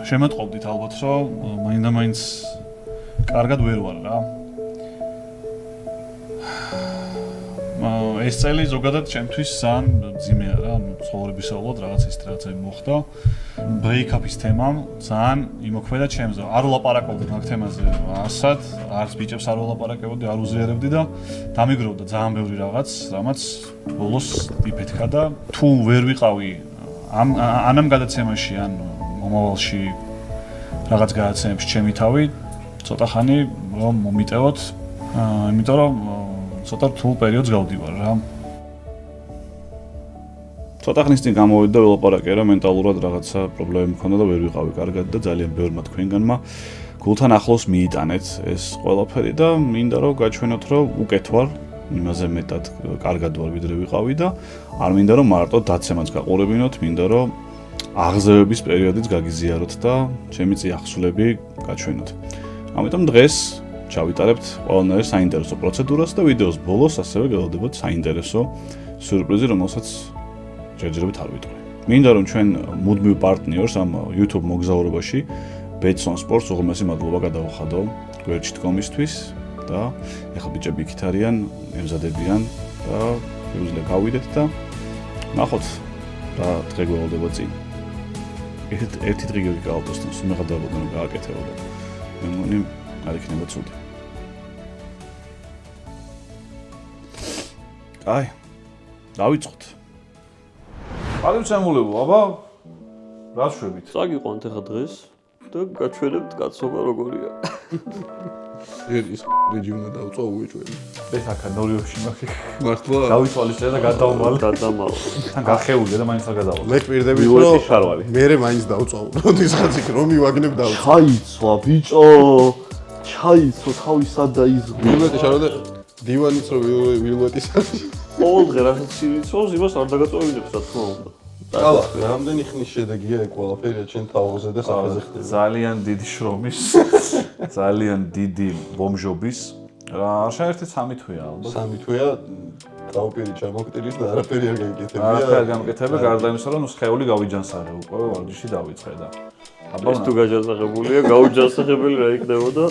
შემატყობდით ალბათ, რომ მაინდა-მაინც კარგად ვერ ვარ რა. ეს წელი ზოგადად ჩემთვის ძალიან ძიმეა რა, ცხოვრებისეულად რაღაც ის რაღაცები მოხდა. Break-up-ის თემამ ძალიან იმოქმედა ჩემზე. არ ვლაპარაკობდი მაგ თემაზე ასად, არც ბიჭებს არ ვლაპარაკებოდი, არ უზიარებდი და დამიგროვდა ძალიან ბევრი რაღაც, რამაც ბოლოს იფეთქა და თუ ვერ ვიყავი ამ გადაცემაში ან მომავალში რაღაც გადაცემებში ჩემი თავი, ცოტა ხანი რომ მომიტევოთ, იმიტომ რომ ცოტა რთულ პერიოდს გავდივარ რა. ცოტა ხნის წინ გამოვედი და ველაპარაკე რა მენტალურად რაღაცა პრობლემები მქონდა და ვერ ვიყავი კარგად და ძალიან ბევრმა თქვენგანმა გულთან ახლოს მიიტანეთ ეს ყველაფერი და მინდა რომ გაჩვენოთ რომ უკეთ ვარ, იმაზე მეტად კარგად ვარ ვიდრე ვიყავი და არ მინდა რომ მარტო დაცემაც გაყურებინოთ, მინდა რომ აღზევების პერიოდიც გაგიზიაროთ და ჩემი წიაღსვლები გაჩვენოთ. ამიტომ დღეს ჩავიტარებთ ყველანაირ საინტერესო პროცედურას და ვიდეოს ბოლოს ასევე გელოდებათ საინტერესო სიურპრიზი, რომელსაც ჯერჯერობით არ ვიტყვი. მინდა რომ ჩვენ მუდმივ პარტნიორს ამ YouTube მოგზაურობაში Betson Sports უღრმესი მადლობა გადავხადო გვერდში.com-ისთვის და ეხლა ბიჭები იქით არიან, ემზადებიან და შეგვიძლია გავიდეთ და ნახოთ რა დღე გველოდება წინ. ერთი დღე გავაკეთოთ, სიმაღადავებოდან გააკეთებოდა. მე მგონი არ იქნება ცუდი. აი, დავიწყოთ. გადმოცემულებო, აბა, რა შვებით? წაგიყვანთ ახლა დღეს და გაჩვენებთ კაცობა როგორია. ის რეჟიმმა დავწვა უეჭველი. ეს აქა ნორიოში მაგ მართლა დავითვალისწინე და გადავმალე. გადამავალ. თან გახეულია და მაინც არ გადავალ. მე პირდებით ვიუეტის შარვალი. მე მაინც დავწვა. როდესაც იქ რომ მივაგნებ დავწვა. ჩაიცვა ბიჭო. ჩაიცვა თავი სად დაიზღვა. ვიუეტის შარვალი დივანიც რო ვიუეტის არის. ყოველ დღე რაღაც სირიცოს იმას არ დაგაწოვებინებს რა თქმა უნდა. ყავა, რამდენი ხნის შედეგია ეგ ყველაფერი ჩემ თავზე და საფაზე ხდება. ძალიან დიდი შრომის, ძალიან დიდი ბომჟობის. რა, შეერთეთ 3 თვეა ალბათ. 3 თვეა თავპირი ჩამოკვირის და არაფერი არ გაიკეთებია. არაფერი არ გამკეთებია, გარდა იმისა, რომ სხეული გავიჯანსაღე უკვე ვარჯიში დავიწყე და ეს თუ გაჯანსაღებულია, გაუჯანსაღებელი რა იქნებოდა?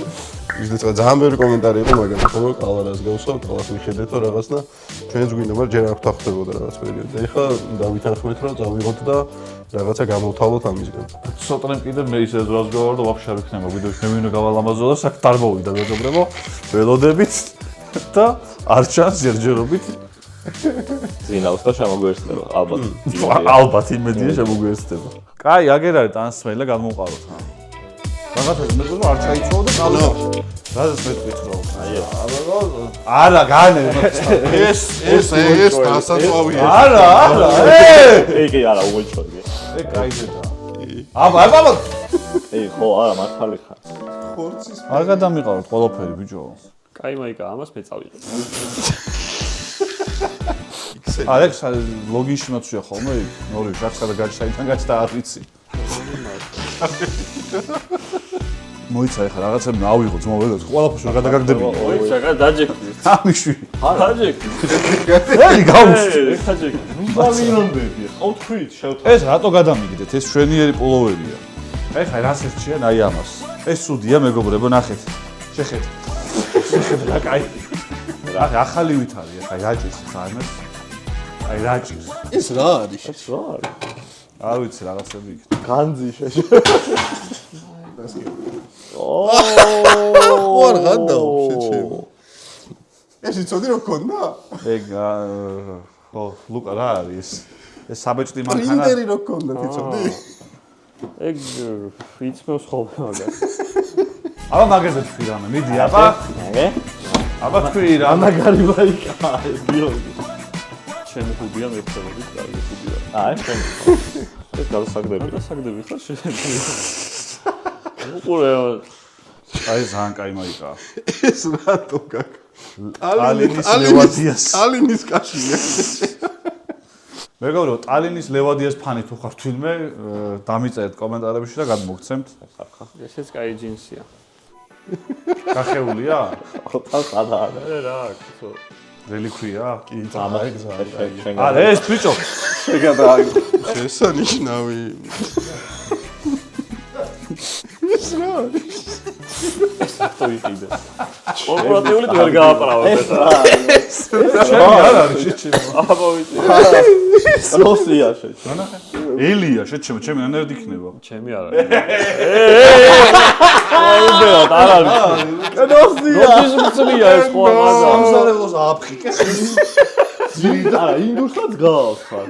ისე ძალიან ბევრი კომენტარი იყო, მაგრამ ხოლმე ყავარას გავსვამ, ყველას მიხედეთო რაღაც და ჩვენს გვინდა, მაგრამ ჯერ არ გვთახდებოდა რაღაც პერიოდი. და ეხლა დავითანხმეთ, რომ წავიღოთ და რაღაცა გამოვთავოთ ამისგან. ცოტა კიდე მე ისე ზრას გავარ და ვაფშე არ ვიქნება ვიდეოში მე ვინო გავალამაზო და საკ დარბოვიდა მეგობრებო, ველოდებით და არ ჩანს ჯერჯერობით. ზინავს და შემოგვეერთდება, ალბათ. ალბათ იმედია შემოგვეერთდება. კაი, აგერ არის ტანსმელი და გამოვყავოთ ხა. რაღაცას მეტყვი რომ არ ჩაიცვალო და ყავდა. რაზეც მეტყვით რომ. არა, განე. ეს დასაწვავია. არა. ეი, არა, უეჭველი. კაიზედა. აბა. ხო, არა, მართალი ხარ. ხორცის არ გადამიყავთ ყველაფერი ბიჭო. კაი, მაიკა, ამას მე წავიღე. ალექს ლოგინში მოცვია ხოლმე ნორი შახსა და გაჩაიდან გაჩ და არ ვიცი. მოიცა ეხლა რაღაცები ავიღო ძმა ვეგას ყველაფერს რა გადაგაგდებია. ოი, შეგა დაჯექდი. ამიშვი. არა, დაჯექდი. ელი გავუშვი. დაჯექდი. მალინონდები. ყავთქვით შევთ. ეს რატო გადამიგდეთ? ეს შვენიერი პულოვერია. ეხლა რას ერჩია ნაი ამას. ეს სუდია მეგობრებო, ნახეთ. შეხეთ. რა კაი. რა ახალი ვითარი ეხლა რაჭის ხანას. აი რაჭის. ეს რა არის? ეს რა არის? არ ვიცი რაღაცები იქ. განძი შეშ. ორ გადაო შეჩემ. ეს იცოდი რომ ქონდა? ეგ ხო ლუკა რა არის? ეს საბეჭდი მანქანა. პრინტერი რო ქონდა იცოდი? ეგ იცნობს ხოლმე მაგას. აბა მაგაზე თქვი რამე, მიდი აბა. აბა თქვი რა. მაგარი მაიკა, ეს გიორგი. ჩემი ხუბია მეხსოვებით, კარგი ხუბია. აი, შენ. ეს გადასაგდები. გადასაგდები ხარ შეიძლება. უყურე. აი ძალიან კაი მაიკა. ეს რატო გაკ? ტალინის კაშია. მეგობრო, ტალინის ლევადიას ფანი თუ ხარ თვითმე, დამიწერეთ კომენტარებში და გადმოგცემთ. ესეც კაი ჯინსია. გახეულია? ხოთავს არა რა, ხო. რელიქვია? კი, ძალიან. არა, ეს ბიჭო. შეგადაიღო. შესანიშნავი. თუ იყიდე. კორპორატიული თუ ვერ გააყრავებ ეს. ჩემი არ არის შეჩემო. აბავიტი. როსია შეჩემო. ნახე. ელია შეჩემო, ჩემი ანერდი იქნება. ჩემი არ არის. აუდეოთ არ არის. როსია. როსის მწლია ეს ხო ამაზე. სამზარეულოს აფხიკე. არა, ინდურსაც გავს ხარ.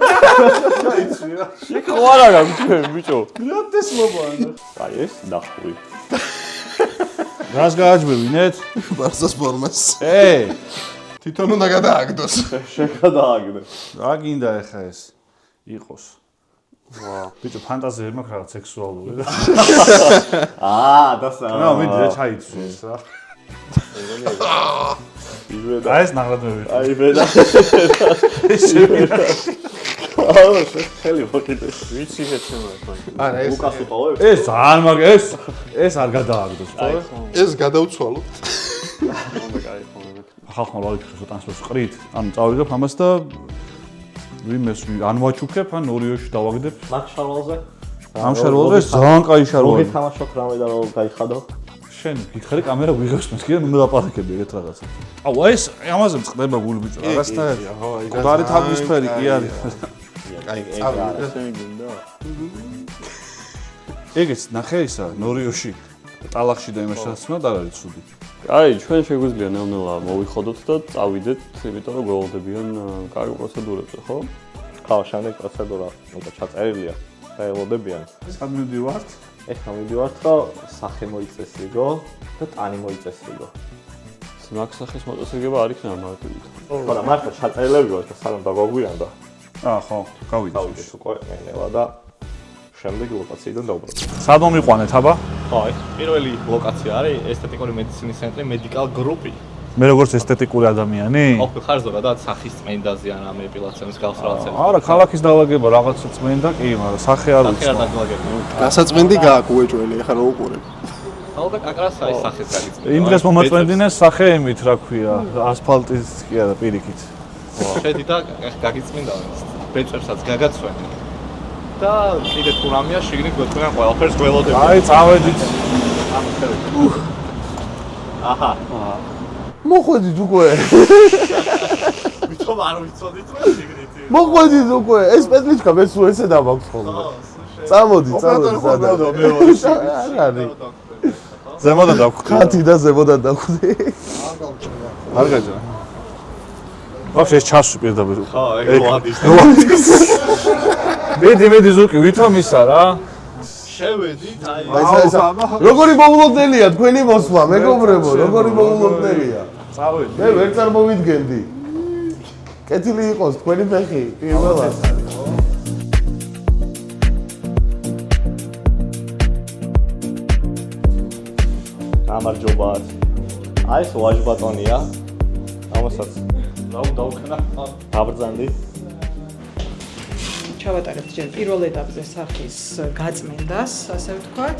იქ ხო არა გამჩვენ ბიჭო. რატეს მობანა. აი ეს ნახტვი. რას გააჯბევინეთ? ბარსას ფორმას. თვითონ უნდა გადააგდოს. შეგადააგდე. რა გინდა ეხა ეს იყოს? ვა. ბიჭო, ფანტაზია მაქვს რაღაც სექსუალური და. დასა. ნუ მიდი რა ჩაიცვეს რა. აი ეს ნაღრადები. აი ბედა. ხელი ვაკეთე. ვიცი შეცემა ეს მან. არა ეს უკას უყავებ? ეს ძალიან მაგ ეს არ გადააგდოს, ხო? ეს გადავცვალოთ. უნდა გაიფონე. ხალხმა ვაიქრეს ტრანსპორტს ყრით. ანუ წავიღებ ამას და ვიმეს ანვაჩუქებ, ან ორიოში დავაგდებ. მაგ შარვალზე? ამ შარვალზე ძალიან კაი შარვალი. როგორ თამაშობ რამე და როგორ გაიხადო? შენ გითხარი კამერა ვიღებს მე კიდე უნდა დაპარაკები ეგეთ რაღაცა. აუ ეს ამაზე მწყდება გული ბიჭო, რაღაცნაირად. გვარი თაგვისფერი კი არის. აი ესენი გინდა? ეგეც ნახე ისა ნორიოში ტალახში და იმაშაცმა და არ არის ცუდი. აი, ჩვენ შეგვიძლია ნელ-ნელა მოვიხოდოთ და წავიდეთ, იმიტომ რომ გველოდებიან კარგი პროცედურებზე, ხო? ხო, შემდეგ პროცედურა უკვე ჩაწერილია. გველოდებიან. სად მივდივართ? ეხლა მივდივართ, რომ სახე მოიწესრიგო და ტანი მოიწესრიგო. მაგ სახის მოწესრიგება არ იქნება მარტივით. ხო, და მართლა ჩაწერილები გვაქვს და სანამ დაგვაგვიანდა. ხო, გავიდეთ. გავიდეთ უკვე ნელა და შემდეგ ლოკაციიდან დავუბრუნდით. სად მომიყვანეთ აბა? ხო, ეს პირველი ლოკაცია არის ესთეტიკური მედიცინის ცენტრი Medical Group-ი. მე როგორც ესთეტიკური ადამიანი? ყოფილ ხარ ზოგადად სახის წმენდაზე ან ამ ეპილაციების გავსრალაცებს. არა, ქალაქის დალაგება რაღაცა წმენდა კი, მაგრამ სახე არ სახე არ ვიცი. დაგლაგებია. გასაწმენდი გააკუეჭველი, ახლა რა უყურებ? ალბათ აკრას არის სახეს გაგიწმენდა. იმ დღეს მომაწმენდინეს სახე ემით, რა ქვია, ასფალტის კი არა, პირიქით. შედი და გაგიწმინდა ბეწებსაც გაგაცვენე. და კიდე თუ რამეა შიგნით გვეთქვენ ყველაფერს გველოდები. აი, წავედით. აჰა. მოხვედით უკვე. ვითომ არ ვიცოდით რა შიგნით. მოხვედით უკვე. ეს პეტრიჩკა მე სულ ესე დამაქვს ხოლმე. წამოდი. არ არის. ზემოდან დავხვდი. ხათი და ზემოდან დავხვდი. არ გაჯა. ვაფშე ეს ჩასვი პირდაპირ. ხო, ეგ მოადის. მედი ზუკი ვითომ ისა რა? შევედით, აი. როგორი მოულოდნელია თქვენი მოსვლა, მეგობრებო, როგორი მოულოდნელია. წავედი. მე ვერ წარმოვიდგენდი. კეთილი იყოს თქვენი ფეხი, პირველად. გამარჯობა. აი ეს ვაჟბატონია. ამასაც დავქნა. დაბრძანდი. ჩავატარებთ ჯერ პირველ ეტაპზე სახის გაწმენდას, ასე ვთქვათ.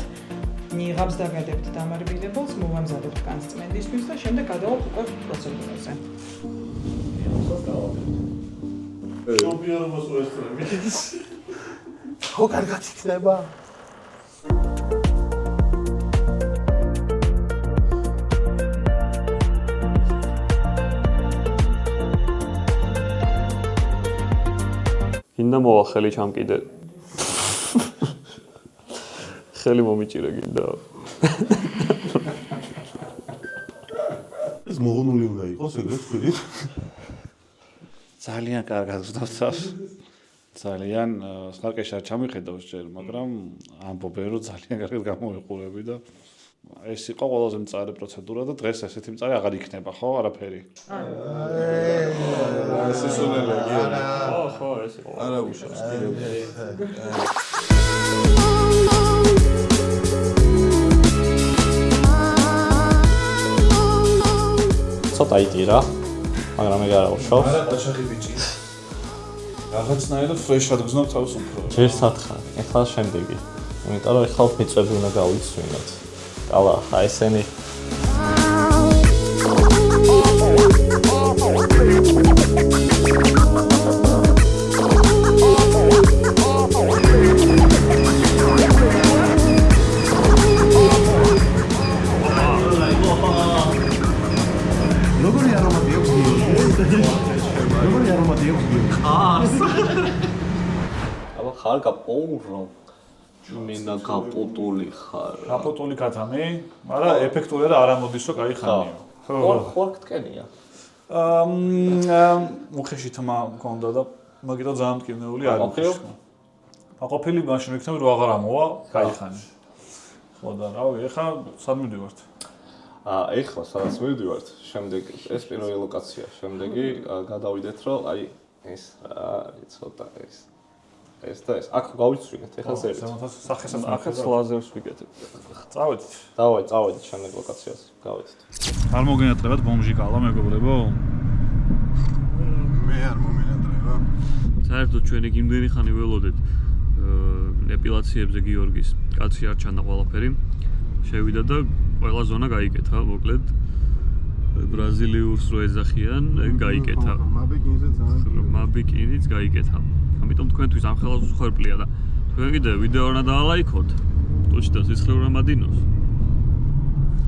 ნიღაბს დაგადებთ დამარბიდებელს, მოვამზადებთ განწმენდისთვის და შემდეგ გადავალთ უკვე პროცედურაზე. შობიერობას უესწრები. ხო, კარგად იქნება. გინდა მოვა ხელი ჩამკიდე. ხელი მომიჭირე გინდა. ეს მოგონული უნდა იყოს ეგრეთ თქვი. ძალიან კარგად ვსწავლ. ძალიან ხალხეში არ ჩამიხედავს ჯერ, მაგრამ ამბობენ რომ ძალიან კარგად გამოიყურები და ეს იყო ყველაზე მწარე პროცედურა და დღეს ესეთი მწარე აღარ იქნება, ხო, არაფერი. სისულელე გიორგი. ხო, ეს იყო. არა უშავს. ცოტა იტირა, მაგრამ ეგ არა უშავს. არა, დაშახი ბიჭი. რაღაცნაირად ფრეშად გზნობ თავს უფრო. ჯერ სათხარ, ეხლა შემდეგი. იმიტომ რომ ეხლა მიწები უნდა გავიცვინოთ. კალა, აი ესენი. კარგა პოურო. მინა გაპოტული ხარ. გაპოტული კათამი, მაგრამ ეფექტურია და არ ამოდის რომ кай ხანია. ხო გტკენია. უხეში თმა მქონდა და მაგიტო ძალიან მტკივნეული არ არის. აყოფილი მაშინ ვიქნები რომ აღარ ამოვა, кай ხანი. ხო და რავი, ეხლა სად მივდივართ? ეხლა სადაც მივდივართ, შემდეგ ეს პირველი ლოკაცია, შემდეგი გადავიდეთ რომ აი ეს ცოტა ეს და ეს აქ გავიცვიგეთ ეხლა ზერით. სახესაც აქაც ლაზერს ვიგეთებ. წავედით. წავედით შემდეგ ლოკაციაზე, გავედით. არ მოგენატრებათ ბომჟი კალა მეგობრებო? მე არ მომენატრება. საერთოდ ჩვენ იქ იმდენი ხანი ველოდეთ ეპილაციებზე გიორგის კაცი არ ჩანდა ყველაფერი. შევიდა და ყველა ზონა გაიკეთა, მოკლედ ბრაზილიურს რო ეძახიან, გაიკეთა. მაბიკინზე ძალიან მაბიკინიც გაიკეთა. ამიტომ თქვენთვის ამ ხელას უხერპლია და თქვენ კიდე ვიდეო რა დაალაიქოთ. ტუჩდა სიცხლე რა მადინოს.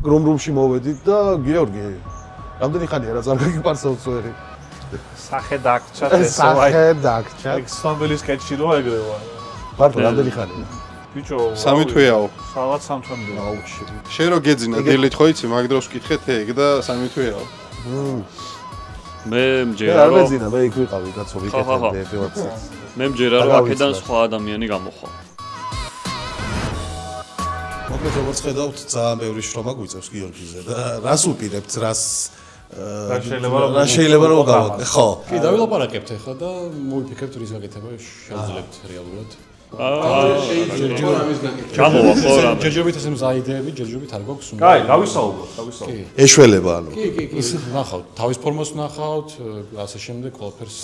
რომში მოვედით და გიორგი რამდენი ხანია რა არ გიგპარსავთ წვერი? სახე დაგჭა სახე დაგჭა. ექსამბლის სკეჩი რო ეგრევა. მართლა რამდენი ხანია? ბიჭო, სამი თვეაო. სალაც სამ თვემდე. აუჩი. შენ რო გეძინა დილით ხო იცი, მაგ დროს ვკითხეთ ეგ და სამი თვეაო. მე არ მჯერა რომ ვეძინა, მე იქ ვიყავი კაცო, ვიკეთებდი ეპილაციას. მე მჯერა რომ აქედან სხვა ადამიანი გამოხო. მოკლედ როგორც ხედავთ, ძალიან ბევრი შრომა გვიწევს გიორგიზე და რას უპირებთ, რა შეიძლება რომ გავაკეთო. ხო. კი, დავილაპარაკებთ ახლა და მოვიფიქრებთ რის გაკეთება შევძლებთ რეალურად. ჩამოვა ხო რა. ჯერჯერობით ესე მზა იდეები, ჯერჯერობით არ გვაქვს უნდა. კაი, გავისაუბროთ. ეშველება ანუ. კი, ნახავთ, თავის ფორმას ნახავთ, ასე შემდეგ ყველაფერს.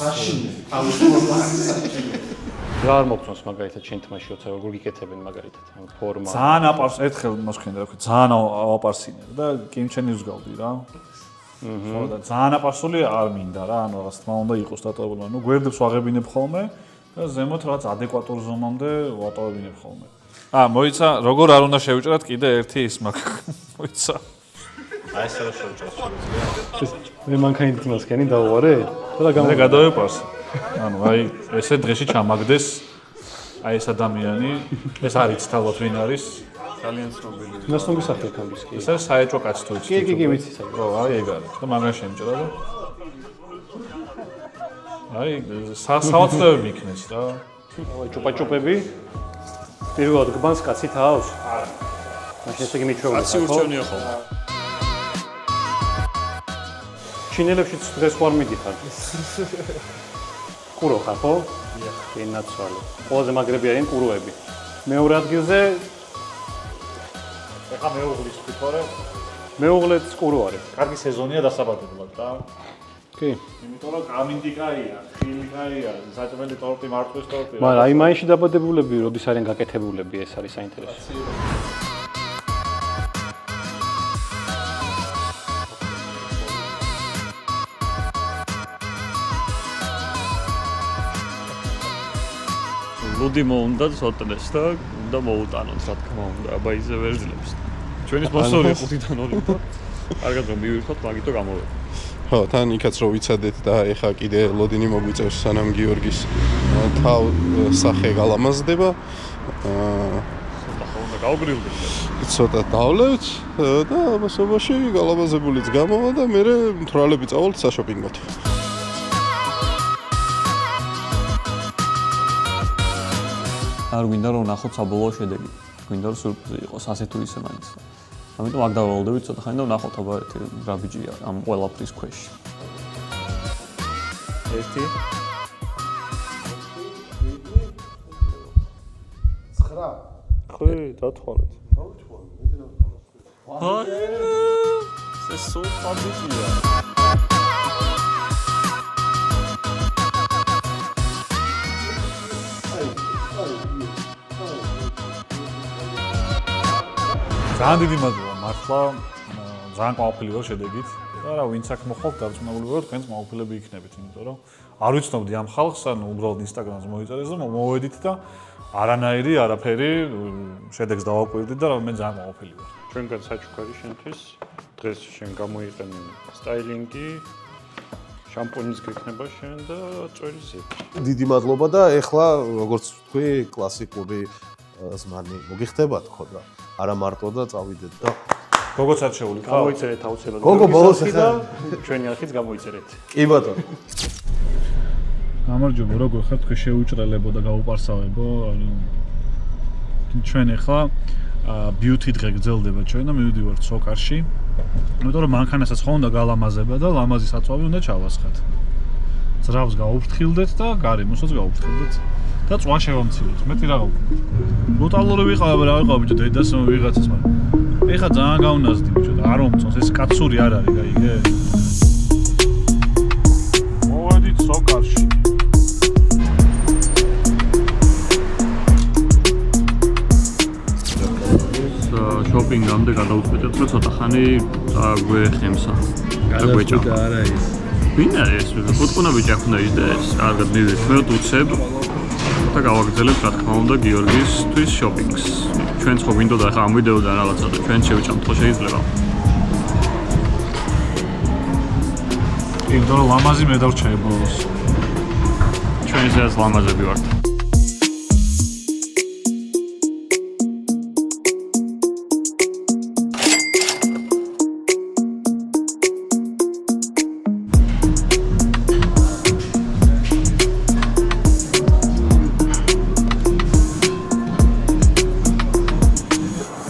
რა არ მოგწონს მაგალითად შენ თმაში როცა როგორ გიკეთებენ მაგალითად ამ ფორმა. ძალიან აპარს ერთხელ მოსქენდა რა ვქო, ძალიან აპარსინე და კიმჩენი ვსგავდი რა. ხო და ძალიან აპარსული არ მინდა რა, ანუ რაღაც თმა უნდა იყოს დატოვებული. ნუ გვერდებს ვაღებინებ ხოლმე და ზემოთ რაღაც ადეკვატურ ზომამდე ვატოვებინებ ხოლმე. მოიცა, როგორ არ უნდა შევიჭრათ კიდე ერთი ის მოიცა. აი ეს რა შევჭრათ. მე მანქანით მოსქენი დავუვარე და მე გადავეპარს. ანუ აი ესე დღეში ჩამაგდეს აი ეს ადამიანი, ეს არის თავად ვინ არის? ძალიან ცნობილი. ნასტონგი სახე კამბის კი. ეს არის საეჭვო კაცი თუ იცით. კი, ვიცი საერთოდ. ხო, აი ეგ არის. და მაგას შემჭრა და აი სავაცლებები იქნეს რა. ой, чупа-чупები. პირველად გბანს კაცი თავს? არა. მაშინ ესე იგი მიჩვეულე. კაცი ურჩევნია ხო? ჩინელებშიც დღეს ხوار მიდიხარ. კურო ხარ ხო? კი, ნაცვალე. ყველაზე მაგრები არიან კუროები. მეორე ადგილზე ეხა მეუღლის ვთქვა. მეუღლეც კურო არის. კარგი სეზონია დასაბადებლად რა. კი. იმიტომ რომ გამინდი კაია, ხილი კაია, საჭმელი ტორტი, მართვის ტორტი. მაგრამ აი მაინში დაბადებულები, როდის არიან გაკეთებულები, ეს არის საინტერესო. ლუდი მოუნდა ცოტნეს და უნდა მოუტანოთ, რა თქმა უნდა, აბა ისე ვერ ძლებს. ჩვენი სპონსორი 5-დან 2 და კარგად რომ მივიღოთ, მაგითო გამოვედი. ხო, თან იქაც რო ვიცადეთ და ეხა კიდე ლოდინი მოგვიწევს სანამ გიორგის თავ სახე გალამაზდება. ცოტა ხო უნდა გავგრილდეთ. ცოტა დავლევთ და ამასობაში გალამაზებულიც გამოვა და მე მთვრალები წავალთ საშოპინგოდ. არ გვინდა რომ ნახოთ საბოლოო შედეგი. გვინდა რომ სიურპრიზი იყოს ასე თუ ისე მაინც. ამიტომ აქ დავალდებით ცოტა ხანი და ვნახოთ აბა რა ბიჭია ამ ყველაფრის ქვეშ. ერთი 9. ხო, დათვალეთ. ეს სულფა ბიჭია. ძალიან დიდი მადლობა მართლა ძალიან ყოველფერი ვარ შედეგით და რა ვინც აქ მოხვალთ დარწმუნებული ვარ თქვენს ყოველფერები იქნებით იმიტომ რომ არ ვიცნობდი ამ ხალხს ანუ უბრალოდ ინსტაგრამზე მოიწერეს და მოვედით და არანაირი არაფერი შედეგს დავაკვირდით და მე ძალიან ყოველფერი ვარ ჩვენგან საჩუქარი შენთვის დღეს შენ გამოიყენე სტაილინგი შამპუნიც გექნება შენ და წვერიზი. დიდი მადლობა და ეხლა როგორც თქვი კლასიკური ზმანი მოგიხდება თქო და არა მარტო და წავიდეთ და გოგოც არჩეული ხარ? გამოიწერეთ აუცილებლად. გოგო ბოლოს ახლა ჩვენი არხიც გამოიწერეთ. კი ბატონო. გამარჯობა, როგორ ხარ? თქვენ შეუჭრელებო და გაუპარსავებო. ჩვენ ახლა beauty დღე გრძელდება ჩვენ და მივდივართ სოკარში. იმიტომ რომ მანქანასაც ხო უნდა გალამაზება და ლამაზი საწვავი უნდა ჩავასხათ. ძრავს გაუფრთხილდეთ და გარემოსაც გაუფრთხილდეთ და წვა შევამცილოთ. მეტი რა გავქნათ. ბრუტალური ვიყავ, რა ვიყავ ბიჭო, დედას ვიღაცას, მაგრამ ეხა ძალიან გაუნაზდი ბიჭო და არ მომწონს, ეს კაცური არ არის, გაიგე? მოვედით სოკარში. შოპინგამდე გადავწყვეტეთ, რომ ცოტა ხანი დაგვეხემსა. დაგვეჭამა. არა ის. ვინ არის ეს? ფუტკუნა ბიჭი ახლა ის და ეს კარგად მივიდეთ. მე ვუცებ და გავაგრძელებ რა თქმა უნდა გიორგისთვის შოპინგს. ჩვენც ხო გვინდოდა ახლა ამ ვიდეოდან რაღაცა და ჩვენ შევჭამთ ხო შეიძლება. იმიტომ რომ ლამაზი მე დავრჩები ბოლოს. ჩვენ ზეას ლამაზები ვართ.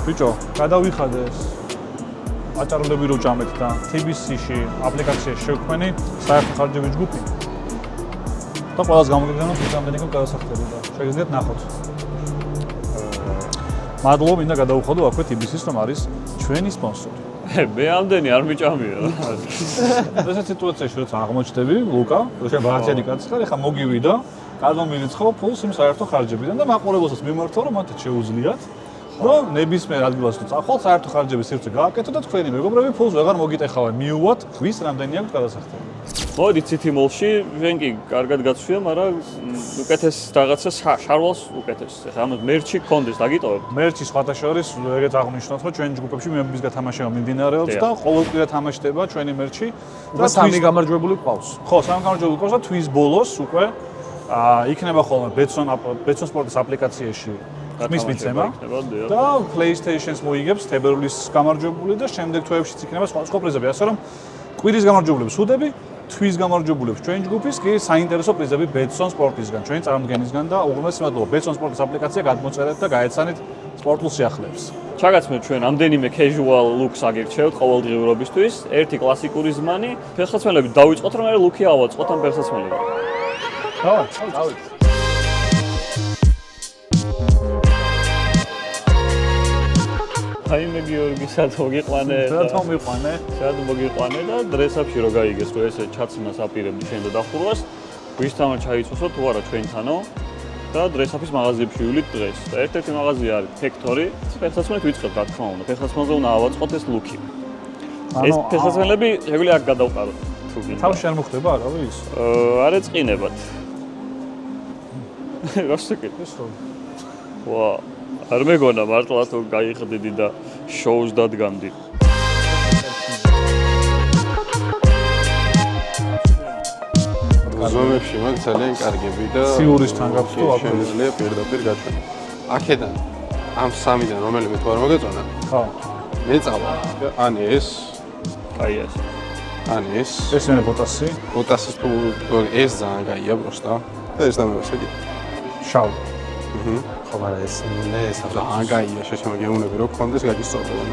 ბიჭო, გადავიხადე ეს აჭარლები რო ჭამეთ და TBC-ში აპლიკაციაში შევქმენი საერთო ხარჯების ჯგუფი. და ყველას გამოგეგზავნოთ ვიდეომდენიკო გადასახდები და შეგიძლიათ ნახოთ. მადლობა, მინდა გადავუხადო აქვე TBC-ს, რომ არის ჩვენი სპონსორი. მე ამდენი არ მიჭამია. ესეც სიტუაციაში როცა აღმოჩნდები, ლუკა, შენ ბაღაციანი კაცი ხარ, ეხა მოგივიდა, გადმომირიცხო ფულს იმ საერთო ხარჯებიდან და მაყურებელსაც მიმართო, რომ მათაც შეუძლიათ რომ ნებისმიერ ადგილას თუ წახვალ საერთო ხარჯების სივრცე გააკეთო და თქვენი მეგობრები ფულს ვეღარ მოგიტეხავენ. მიუვათ, ვის რამდენი აქვს გადასახდები. მოდით City Mall-ში, ჩვენ კი კარგად გაცვია, მაგრამ უკეთეს რაღაცა შარვალს უკეთეს. ეხლა ამ მერჩი გქონდეს, დაგიტოვებთ. მერჩი სხვათა შორის ეგეთ აღნიშნოთ, რომ ჩვენი ჯგუფებში მემბრის გათამაშება მიმდინარეობს და ყოველკვირა თამაშდება ჩვენი მერჩი და სამი გამარჯვებული ყავს. ხო, სამი გამარჯვებული ყავს და თვის ბოლოს უკვე იქნება ხოლმე Betson Sport-ის აპლიკაციაში ხმის მიცემა და PlayStation-ს მოიგებს თებერვლის გამარჯვებული და შემდეგ თვეებშიც იქნება სხვა პრიზები, ასე რომ კვირის გამარჯვებულებს ვუდები, თვის გამარჯვებულებს ჩვენი ჯგუფის კი საინტერესო პრიზები Betson Sport-ისგან, ჩვენი წარმომადგენლისგან და უღრმესი მადლობა Betson Sport-ის აპლიკაცია გადმოწერეთ და გაეცანით სპორტულ სიახლეებს. ჩაგაცმეთ ჩვენ ამდენიმე casual looks აგირჩევთ ყოველდღიურობისთვის, ერთი კლასიკური ზმანი, ფეხსაცმელები დავიწყოთ, რომ მე ლუკი ავაწყოთ ამ ფეხსაცმელები. დავით. აი მე გიორგი სად მოგიყვანე? სად მომიყვანე? სად მოგიყვანე და დრესაპში რო გაიგეს, რომ ესე ჩაცმას აპირებდი შენ და დახურვას, ვისთანა ჩაიცვოსო თუ არა ჩვენთანო და დრესაპის მაღაზიებში ვილით დღეს. და ერთ-ერთი მაღაზია არის Factory, ფეხსაცმელით ვიწყებთ რა თქმა უნდა, ფეხსაცმელზე უნდა ავაწყოთ ეს ლუკი. ეს ფეხსაცმელები შეგვიძლია აქ გადავყაროთ თუ გინდა. თავში არ მოხდება არავის? არ ეწყინებათ. რასაკეთებს ხო? ვა, არ მეგონა მართლა თუ გაიხდიდი და შოუს დადგამდი. ზონებში მაგ ძალიან კარგები და სიურისთან გაქვს თუ აქ შეიძლება პირდაპირ გაჩვენა. აქედან ამ სამიდან რომელიმე თუ არ მოგეწონა? ხო. მე წავა. ან ეს, აი ეს. ან ეს. ეს მე ბოტასი, ბოტასის თუ ეს ძალიან გაია პროსტა. და ეს დამევასები. შავი. ხო, მაგრამ ეს მე ეს ძალიან გაია, შეშემოგეუნები რომ გქონდეს გაგისწორებო.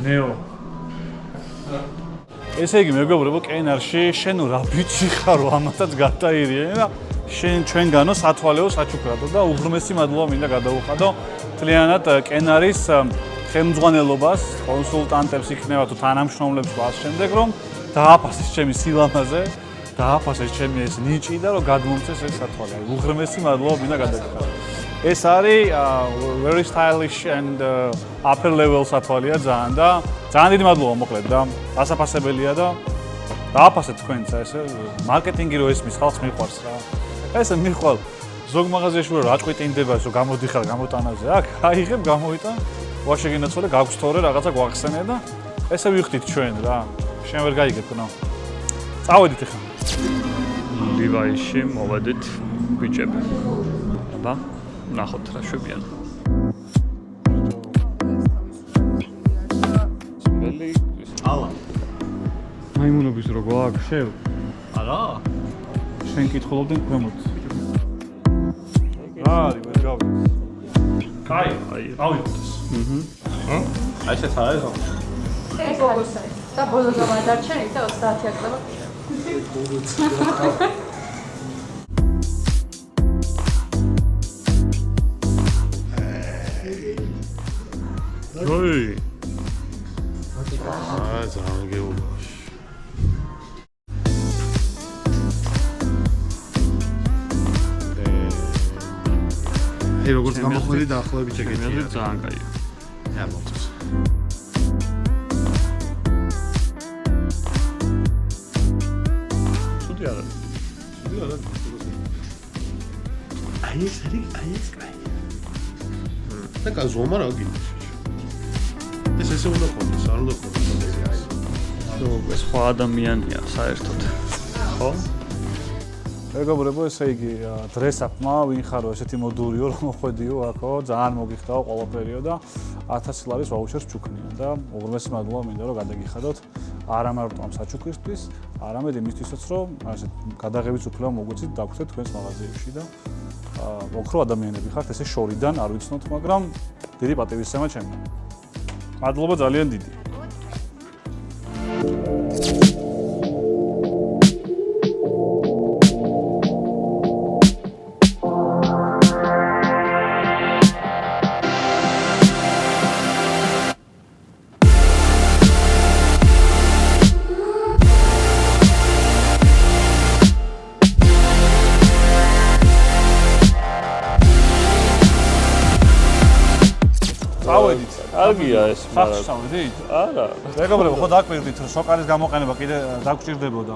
ნეო. ესე იგი მეგობრებო, კენარში შენ რა ბიჭი ხარ, ამათაც გადაირიე და შენ ჩვენგანო სათვალეო საჩუქრადო და უღრმესი მადლობა მინდა გადაუხადო მთლიანად კენარის ხელმძღვანელობას, კონსულტანტებს იქნება თუ თანამშრომლებს და ამ შემდეგ რომ დააფასეს ჩემი სილამაზე, დააფასეს ჩემი ეს ნიჭი და რომ გადმომწეს ეს სათვალე. უღრმესი მადლობა მინდა გადაგიხადო. ეს არის very stylish and upper level სათვალია ძალიან და ძალიან დიდი მადლობა მოკლედ და ასაფასებელია და დააფასეთ თქვენც ესე მარკეტინგი რო ესმის ხალხს მიყვარს რა. ესე მიხვალ ზოგ მაღაზიაში რო რაჭყვიტინდება რომ გამოდიხარ გამოტანაზე აქ აიღებ გამოვიტან ვაშეგინაცვალე გაგვსთორე რაღაცა გვახსენე და ესე ვიხდით ჩვენ რა. შენ ვერ გაიგებ ხო? წავედით ახლა. ლივაიში მოვედით ბიჭები. აბა ნახოთ რა შვებიან. ძმელი ალა. მაიმუნობის რო გვაქვს შევ? არა. შენ კითხულობდნენ ქვემოთ. არი ვერ გავიგე. კაი, ავიღოთ ეს. აი ეს არის ხო? ეს ბოლოსაა. და ბოლოსა გადარჩენით და 30 აკრება. როი. ძალიან გეუბნები. როგორც გამოხველი დაახლოებით ეგეთია. მე ძალიან კაია. რა მოწეს. ცუდი არა. აი ეს კაი. და კაზომა რა გინდა. ეს ესე უნდა ყოლოს, არ უნდა ყოლოს. ეს სხვა ადამიანია საერთოდ. ხო? მეგობრებო, ესე იგი დრესაპმა ვინ ხარო ესეთი მოდურიო რომ ხვედიო აქო, ძალიან მოგიხდაო ყველაფერიო და 1000 ლარის ვაუჩერს ჩუქნიან და უღრმესი მადლობა მინდა რომ გადაგიხადოთ არა მარტო ამ საჩუქრისთვის, არამედ იმისთვისაც რომ ასე გადაღებიც უფლება მოგვეცით დაგხვდეთ თქვენს მაღაზიებში და ოქრო ადამიანები ხართ ესე შორიდან არ ვიცნოთ, მაგრამ დიდი პატივისცემა ჩემი. მადლობა ძალიან დიდი. კარგია ეს, მაგრამ ხავშავდით? არა. მეგობრებო, ხო დაკვირდით რომ სოკარის გამოყენება კიდე დაგჭირდებოდა.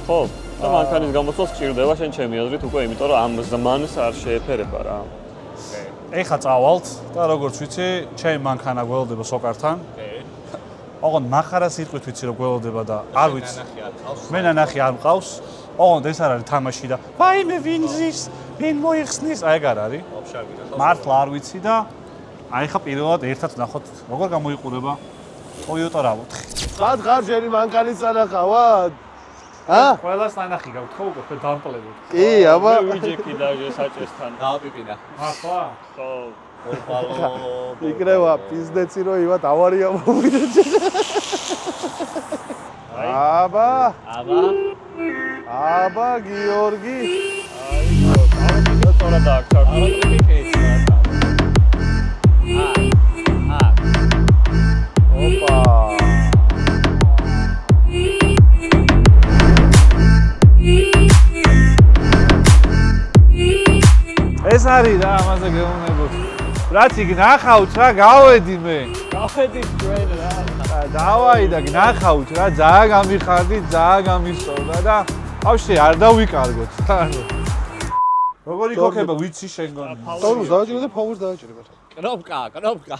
ხო, და მანქანის გამოცვლას გჭირდება შენ ჩემი აზრით უკვე, იმიტომ რომ ამ ზმანს არ შეეფერება რა. ეხა წავალთ და როგორც ვიცი, ჩემი მანქანა გველოდება სოკართან. ოღონდ מחარას იტყვით ვიცი რომ გველოდება და არ ვიცი. მე ნანახი არ მყავს. ოღონდ ეს არ არის თამაში და ვაიმე ვინ ზის, ვინ მოიხსნის, აი ეგ არ არის. მართლა არ ვიცი და აი ხა პირველად ერთად ნახოთ როგორ გამოიყურება Toyota RAV4. სად ხარ შენი მანქანის სანახავად? ყველას ნანახი გავთხოვ უკვე დამპლებოდ. კი, აბა. ვიჯექი და საჭესთან. დააპიპინა. ახლა? ხო. იქნება პიზდეცი რომ ივათ ავარია მოვიდა. აბა გიორგი. აი, თორა დააქცია. ოპა. ეს არის რა, ამაზე გეუბნებოდ. რაც იქ ნახავთ რა, გავედი მე. გავედით ჩვენ რა. დავაი და ნახავთ რა, ძალიან გამიხარდით, ძალიან გამისწორდა და ბავშვი არ დავიკარგოთ. როგორი ქოქება ვიცი შენ გონი. თორს დააჭირე და ფაურს დააჭირე. კნოპკა.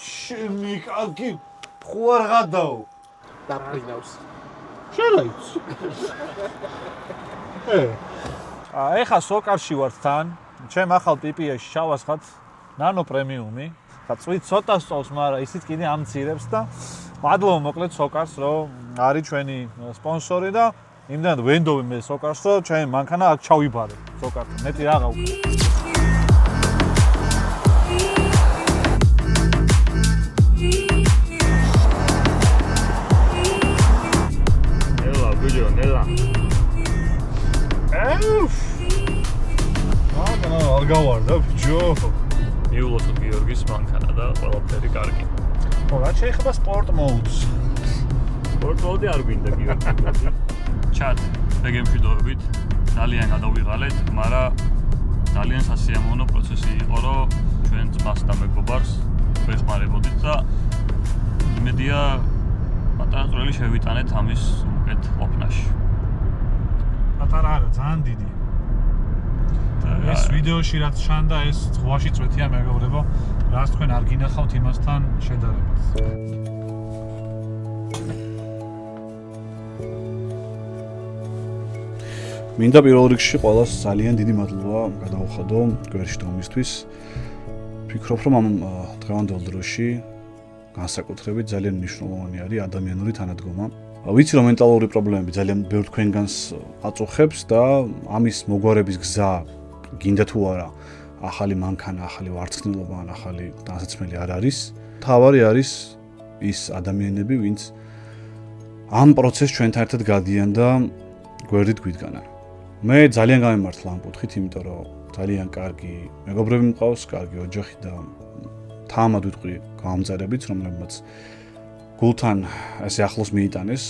შენი კარგი ხო არ გადაო. დაფრინავს. შერაიც. ეხა სოკარში ვართ თან. ჩემ ახალ პიპიაში შავას ხათ ნანო პრემიუმი. ხა წვით ცოტა სწავს, მაგრამ ისიც კიდე ამცირებს და მადლობა მოკლედ სოკარს, რომ არის ჩვენი სპონსორი და იმდანად ვენდობი მე სოკარს, რომ ჩემი მანქანა აქ ჩავიბარე სოკართან. მეტი რაღა უკვე. არ გავარდა ბიჭო. მიულოთ გიორგის მანქანა და ყველაფერი კარგი. ხო, რა შეიძლება სპორტ მოუდს. სპორტ მოუდი არ გვინდა გიორგი. ჩატ, ეგ მშვიდობით. ძალიან გადავიღალეთ, მაგრამ ძალიან სასიამოვნო პროცესი იყო, რომ ჩვენ ძმას და მეგობარს ვეხმარებოდით და იმედია პატარა წვრილი შევიტანეთ ამის უკეთ ყოფნაში. პატარა არა, ძალიან დიდი. ეს ვიდეოში რაც ჩანდა, ეს ზღვაში წვეთია მეგობრებო, რაც თქვენ არ გინახავთ იმასთან შედარებით. მინდა პირველ რიგში ყველას ძალიან დიდი მადლობა გადავუხადო გვერდში დომისთვის. ვფიქრობ, რომ ამ დღევანდელ დროში განსაკუთრებით ძალიან მნიშვნელოვანი არის ადამიანური თანადგომა. ვიცი, რომ მენტალური პრობლემები ძალიან ბევრ თქვენგანს აწუხებს და ამის მოგვარების გზა გინდა თუ არა ახალი მანქანა, ახალი ვარცხნილობა ან ახალი დასაცმელი არ არის. თავარი არის ის ადამიანები, ვინც ამ პროცესს ჩვენთან ერთად გადიან და გვერდით გვიდგანან. მე ძალიან გამემართლა ამ კუთხით, იმიტომ რომ ძალიან კარგი მეგობრები მყავს, კარგი ოჯახი და თამად ვიტყვი გამამწარებით, რომლებმაც გულთან ესე ახლოს მიიტანეს.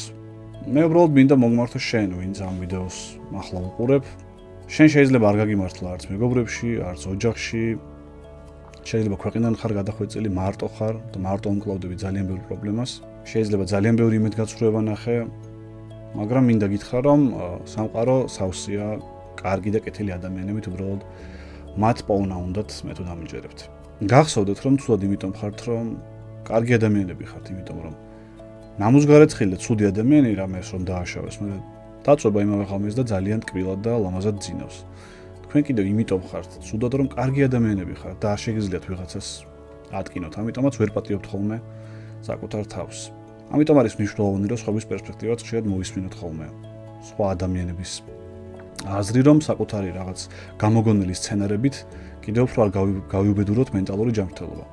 მე უბრალოდ მინდა მოგმართო შენ, ვინც ამ ვიდეოს ახლა უყურებ. შენ შეიძლება არ გაგიმართლა არც მეგობრებში, არც ოჯახში. შეიძლება ქვეყნიდან ხარ გადახვეწილი, მარტო ხარ და მარტო უმკლავდები ძალიან ბევრ პრობლემას. შეიძლება ძალიან ბევრი იმედგაცრუება ნახე, მაგრამ მინდა გითხრა, რომ სამყარო სავსეა, კარგი და კეთილი ადამიანებით, უბრალოდ მათ პოვნა უნდათ, მე თუ დამიჯერებთ. გახსოვდეთ, რომ ცუდად იმიტომ ხართ, რომ კარგი ადამიანები ხართ, იმიტომ რომ ნამუსგარეცხილი და ცუდი ადამიანი რამეს რომ დააშავეს, მაგრამ დაწובה იმავე ხალხის და ძალიან ტკბილად და ლამაზად ძინავს. თქვენ კიდევ იმიტომ ხართ ცუდად, რომ კარგი ადამიანები ხართ და არ შეგიძლიათ ვიღაცას ატკინოთ, ამიტომაც ვერ პატიობთ ხოლმე საკუთარ თავს. ამიტომ არის მნიშვნელოვანი, რომ სხვების პერსპექტივაც ხშირად მოვისმინოთ ხოლმე. სხვა ადამიანების აზრი, რომ საკუთარი რაღაც გამოგონილი სცენარებით კიდევ უფრო არ გავიუბედუროთ მენტალური ჯანმრთელობა.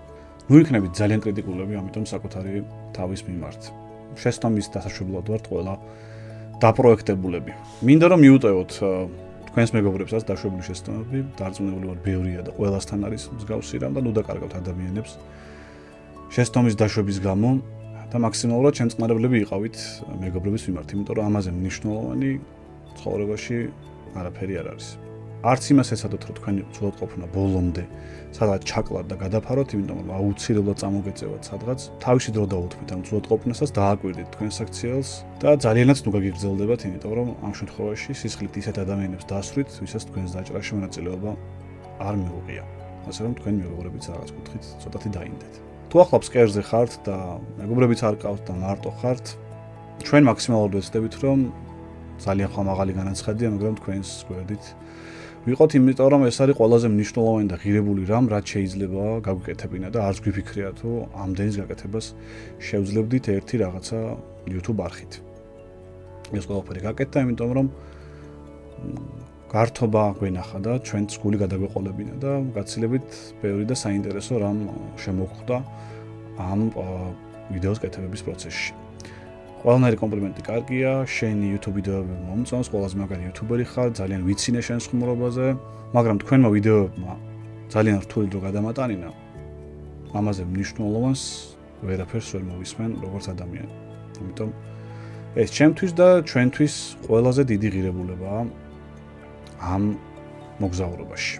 ნუ იქნებით ძალიან კრიტიკულები, ამიტომ საკუთარი თავის მიმართ. შესწავლის დასაშვებლად ვართ ყველა დაპროექტებულები. მინდა რომ მიუტევოთ თქვენს მეგობრებსაც დაშვებული შესწავლები, დარწმუნებული ვარ ბევრია და ყველასთან არის მსგავსი რამ და ნუ დაკარგავთ ადამიანებს შესწავლის დაშვების გამო და მაქსიმალურად შემწყნარებლები იყავით მეგობრების მიმართ, იმიტომ რომ ამაზე მნიშვნელოვანი ცხოვრებაში არაფერი არ არის. არც იმას ეცადოთ, რომ თქვენი ცუდად ყოფნა ბოლომდე სადღაც ჩაკლათ და გადაფაროთ, იმიტომ რომ აუცილებლად წამოგეწევათ სადღაც. თავისი დრო დაუთმით ამ ცუდად ყოფნასაც, დააკვირდით თქვენს აქციელს და ძალიანაც ნუ გაგიგრძელდებათ, იმიტომ რომ ამ შემთხვევაში სისხლით ისეთ ადამიანებს დასვრით, ვისაც თქვენს დაჭრაში მონაწილეობა არ მიუღია. ასე რომ თქვენი მეგობრებიც რაღაც კუთხით ცოტათი დაინდეთ. თუ ახლა ფსკერზე ხართ და მეგობრებიც არ ყავთ და მარტო ხართ, ჩვენ მაქსიმალურად ვეცდებით, რომ ძალიან ხმამაღალი განაცხადია, მაგრამ თქვენს გვერდით ვიყოთ, იმიტომ რომ ეს არის ყველაზე მნიშვნელოვანი და ღირებული რამ, რაც შეიძლება გაგვიკეთებინა და არც გვიფიქრია თუ ამდენის გაკეთებას შევძლებდით ერთი რაღაცა YouTube არხით. ეს ყველაფერი გაკეთდა, იმიტომ რომ გართობა გვენახა და ჩვენც გული გადაგვეყოლებინა და გაცილებით ბევრი და საინტერესო რამ შემოგვხვდა ამ ვიდეოს კეთებების პროცესში. ყველანაირი კომპლიმენტი კარგია, შენი YouTube ვიდეოები მომწონს, ყველაზე მაგარი YouTuber-ი ხარ, ძალიან ვიცინე შენს ხმურობაზე, მაგრამ თქვენმა ვიდეოებმა ძალიან რთული დრო გადამატანინა. ამაზე მნიშვნელოვანს ვერაფერს ვერ მოვისმენ როგორც ადამიანი. ამიტომ ეს ჩემთვის და ჩვენთვის ყველაზე დიდი ღირებულებაა ამ მოგზაურობაში.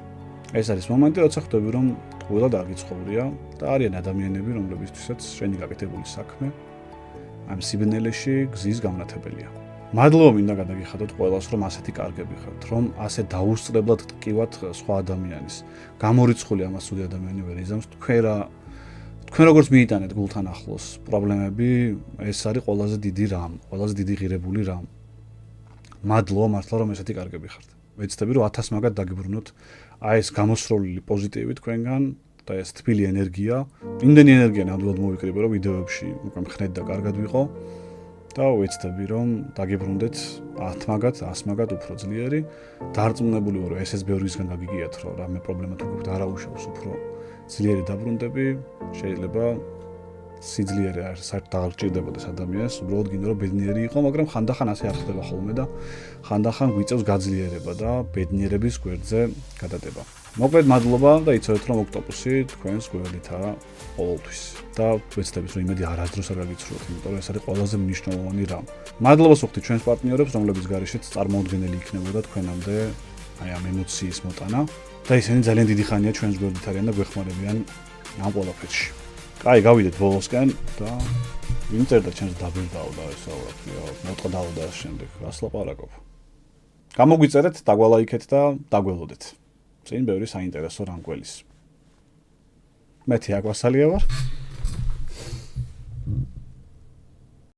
ეს არის მომენტი, როცა ხვდები, რომ ყველად არ გიცხოვრია და არიან ადამიანები, რომლებისთვისაც შენი გაკეთებული საქმე ამ სიბნელეში გზის გამნათებელია. მადლობა მინდა გადაგიხადოთ ყველას, რომ ასეთი კარგები ხართ, რომ ასე დაუსწრებლად ტკივათ სხვა ადამიანის. გამორიცხული ამას ცუდი ადამიანი ვერ იზამს. თქვენ როგორც მიიტანეთ გულთან ახლოს პრობლემები, ეს არის ყველაზე დიდი რამ, ყველაზე დიდი ღირებული რამ. მადლობა მართლა, რომ ესეთი კარგები ხართ. ვეცდები, რომ 1000 მაგად დაგიბრუნოთ აი ეს გამოსროლილი პოზიტივი თქვენგან და ეს თბილი ენერგია. იმდენი ენერგია ნამდვილად მოვიკრიბე, რომ ვიდეოებში უკვე მხნედ და კარგად ვიყო და ვეცდები, რომ დაგიბრუნდეთ 10 მაგად, 100 მაგად უფრო ძლიერი. დარწმუნებული ვარ, რომ ესეც ბევრისგან გაგიგიათ, რომ რამე პრობლემა თუ გქონდათ არაუშავს უფრო ძლიერი დაბრუნდები, შეიძლება სიძლიერე არ საერთოდ აღარ გჭირდებოდეს ადამიანს, უბრალოდ გინდა რომ ბედნიერი იყო, მაგრამ ხანდახან ასე არ ხდება ხოლმე და ხანდახან გვიწევს გაძლიერება და ბედნიერების გვერდზე გადადება. მოკლედ მადლობა და იცოდეთ რომ ოქტოპუსი თქვენს გვერდითაა ყოველთვის და ვეცდებით რომ იმედი არასდროს არ გაგიცრუოთ, იმიტომ რომ ეს არის ყველაზე მნიშვნელოვანი რამ. მადლობას ვუხდით ჩვენს პარტნიორებს, რომლებიც გარეშეც წარმოუდგენელი იქნებოდა თქვენამდე აი ამ ემოციის მოტანა. და ისინი ძალიან დიდი ხანია ჩვენს გვერდით არიან და გვეხმარებიან ამ ყველაფერში. კაი, გავიდეთ ბოლოსკენ და ვინ წერდა ჩემს დაბირდაო და ესა მოტყდაო და შემდეგ რას ლაპარაკობ. გამოგვიწერეთ, დაგვალაიქეთ და დაგველოდეთ. წინ ბევრი საინტერესო რამ გველის. მე თიაგვასალია ვარ.